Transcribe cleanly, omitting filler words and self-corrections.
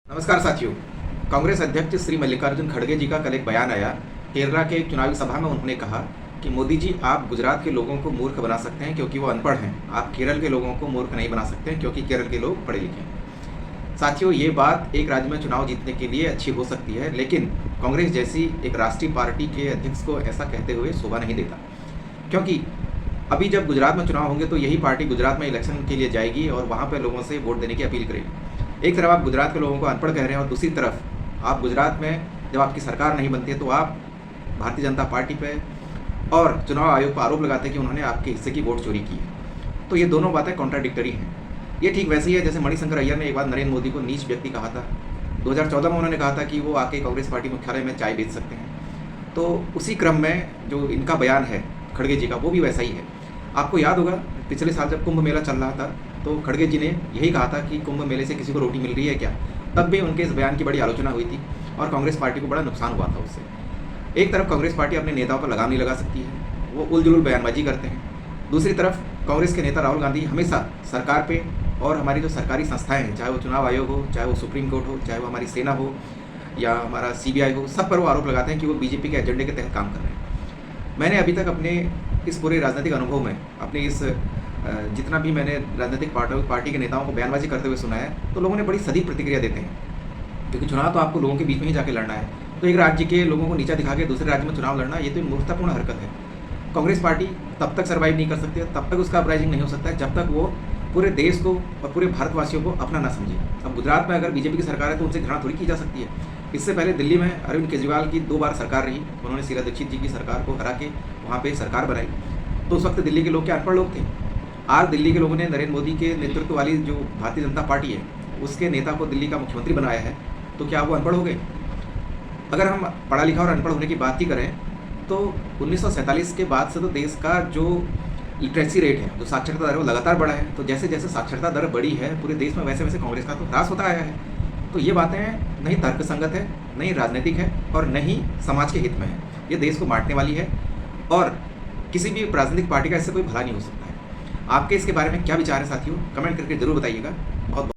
नमस्कार साथियों। कांग्रेस अध्यक्ष श्री मल्लिकार्जुन खड़गे जी का कल एक बयान आया। केरला के एक चुनावी सभा में उन्होंने कहा कि मोदी जी, आप गुजरात के लोगों को मूर्ख बना सकते हैं क्योंकि वो अनपढ़ हैं, आप केरल के लोगों को मूर्ख नहीं बना सकते हैं क्योंकि केरल के लोग पढ़े लिखे हैं। साथियों, ये बात एक राज्य में चुनाव जीतने के लिए अच्छी हो सकती है, लेकिन कांग्रेस जैसी एक राष्ट्रीय पार्टी के अध्यक्ष को ऐसा कहते हुए शोभा नहीं देता। क्योंकि अभी जब गुजरात में चुनाव होंगे तो यही पार्टी गुजरात में इलेक्शन के लिए जाएगी और वहाँ पर लोगों से वोट देने की अपील करेगी। एक तरफ आप गुजरात के लोगों को अनपढ़ कह रहे हैं और दूसरी तरफ आप गुजरात में जब आपकी सरकार नहीं बनती है तो आप भारतीय जनता पार्टी पे और चुनाव आयोग पर आरोप लगाते हैं कि उन्होंने आपके हिस्से की वोट चोरी की है। तो ये दोनों बातें कॉन्ट्राडिक्टरी हैं। ये ठीक वैसे ही है जैसे मणिशंकर अय्यर ने एक बार नरेंद्र मोदी को नीच व्यक्ति कहा था। 2014 में उन्होंने कहा था कि वो आके कांग्रेस पार्टी मुख्यालय में चाय बेच सकते हैं। तो उसी क्रम में जो इनका बयान है खड़गे जी का, वो भी वैसा ही है। आपको याद होगा पिछले साल जब कुंभ मेला चल रहा था तो खड़गे जी ने यही कहा था कि कुंभ मेले से किसी को रोटी मिल रही है क्या। तब भी उनके इस बयान की बड़ी आलोचना हुई थी और कांग्रेस पार्टी को बड़ा नुकसान हुआ था उससे। एक तरफ कांग्रेस पार्टी अपने नेताओं पर लगाम नहीं लगा सकती है, वो उलझुल बयानबाजी करते हैं। दूसरी तरफ कांग्रेस के नेता राहुल गांधी हमेशा सरकार पे और हमारी जो सरकारी संस्थाएं हैं, चाहे वो चुनाव आयोग हो, चाहे वो सुप्रीम कोर्ट हो, चाहे वो हमारी सेना हो या हमारा CBI हो, सब पर वो आरोप लगाते हैं कि वो बीजेपी के एजेंडे के तहत काम कर रहे हैं। मैंने अभी तक अपने इस पूरे राजनीतिक अनुभव में अपने इस जितना भी मैंने राजनीतिक पार्टी के नेताओं को बयानबाजी करते हुए सुना है तो लोगों ने बड़ी सदी प्रतिक्रिया देते हैं, क्योंकि चुनाव तो आपको लोगों के बीच में ही जाके लड़ना है। तो एक राज्य के लोगों को नीचा दिखा के दूसरे राज्य में चुनाव लड़ना, ये तो मूर्खतापूर्ण हरकत है। कांग्रेस पार्टी तब तक सर्वाइव नहीं कर सकती है, तब तक उसका अपराइजिंग नहीं हो सकता है जब तक वो पूरे देश को और पूरे भारतवासियों को अपना ना समझे। अब गुजरात में अगर बीजेपी की सरकार है तो उनसे घृणा थोड़ी की जा सकती है। इससे पहले दिल्ली में अरविंद केजरीवाल की 2 बार सरकार रही, उन्होंने शीला दीक्षित जी की सरकार को हरा के वहाँ पे सरकार बनाई। तो उस वक्त दिल्ली के लोग क्या अनपढ़ लोग थे। आज दिल्ली के लोगों ने नरेंद्र मोदी के नेतृत्व वाली जो भारतीय जनता पार्टी है उसके नेता को दिल्ली का मुख्यमंत्री बनाया है, तो क्या वो अनपढ़ हो गए। अगर हम पढ़ा लिखा और अनपढ़ होने की बात ही करें तो 1947 के बाद से तो देश का जो लिटरेसी रेट है, जो साक्षरता दर है, वो लगातार बढ़ा है। तो जैसे जैसे साक्षरता दर बढ़ी है पूरे देश में, वैसे वैसे कांग्रेस का तो ह्रास होता आया है। तो ये बातें नहीं तर्कसंगत है, नहीं राजनीतिक है और नहीं समाज के हित में है। ये देश को बांटने वाली है और किसी भी राजनीतिक पार्टी का इससे कोई भला नहीं हो सकता है। आपके इसके बारे में क्या विचार है साथियों, कमेंट करके जरूर बताइएगा। बहुत